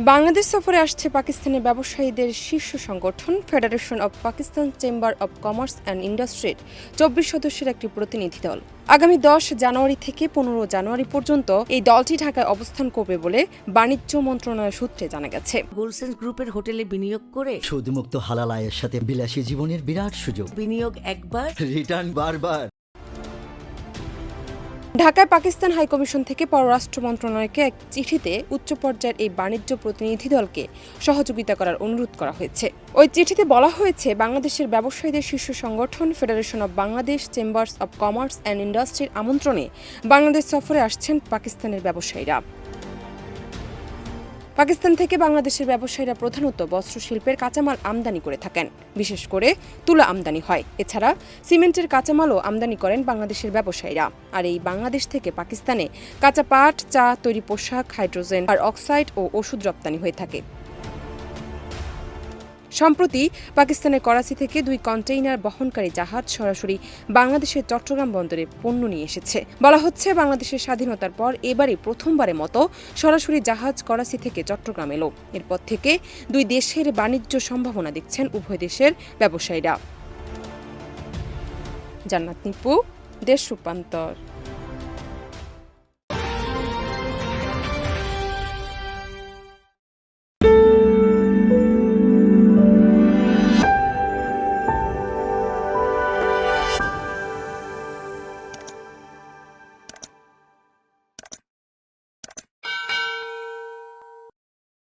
বাংলাদেশ সফরে আসছে পাকিস্তানের ব্যবসায়ীদের শীর্ষ সংগঠন federation of Pakistan chamber of commerce and ইন্ডাস্ট্রির ২৪ সদস্যের একটি প্রতিনিধি দল। আগামী ১০ জানুয়ারি থেকে ১৫ জানুয়ারি পর্যন্ত এই দলটি ঢাকায় অবস্থান করবে বলে বাণিজ্য মন্ত্রণালয় সূত্রে জানা গেছে। গোলসেন্স গ্রুপের হোটেলে বিনিয়োগ করে সুদমুক্ত হালাল আয়ের সাথে বিলাসী জীবনের বিরাট সুযোগ। বিনিয়োগ একবার, রিটার্ন বারবার। ঢাকায় পাকিস্তান হাইকমিশন থেকে পররাষ্ট্র মন্ত্রণালয়কে এক চিঠিতে উচ্চ পর্যায়ের এই বাণিজ্য প্রতিনিধি দলকে সহযোগিতা করার অনুরোধ করা হয়েছে। ওই চিঠিতে বলা হয়েছে, বাংলাদেশের ব্যবসায়ীদের শীর্ষ সংগঠন federation of Bangladesh chambers of commerce and ইন্ডাস্ট্রির আমন্ত্রণে বাংলাদেশ সফরে আসছেন পাকিস্তানের ব্যবসায়ীরা। পাকিস্তান থেকে বাংলাদেশের ব্যবসায়ীরা প্রধানত বস্ত্রশিল্পের কাঁচামাল আমদানি করে থাকেন, বিশেষ করে তুলা আমদানি হয়। এছাড়া সিমেন্টের কাঁচামালও আমদানি করেন বাংলাদেশের ব্যবসায়ীরা। আর এই বাংলাদেশ থেকে পাকিস্তানে কাঁচা পাট, চা, তৈরি পোশাক, হাইড্রোজেন আর অক্সাইড ও ওষুধ রপ্তানি হয়ে থাকে। সম্প্রতি পাকিস্তানের করাচি থেকে ২ কন্টেইনার বহনকারী জাহাজ সরাসরি বাংলাদেশের চট্টগ্রাম বন্দরে পণ্য নিয়ে এসেছে। বলা হচ্ছে, বাংলাদেশের স্বাধীনতার পর এবারই প্রথমবারের মতো সরাসরি জাহাজ করাচি থেকে চট্টগ্রাম এলো। এরপর থেকে দুই দেশের বাণিজ্য সম্ভাবনা দেখছেন উভয় দেশের ব্যবসায়ীরা। জান্নাত নিপু, দেশ রূপান্তর।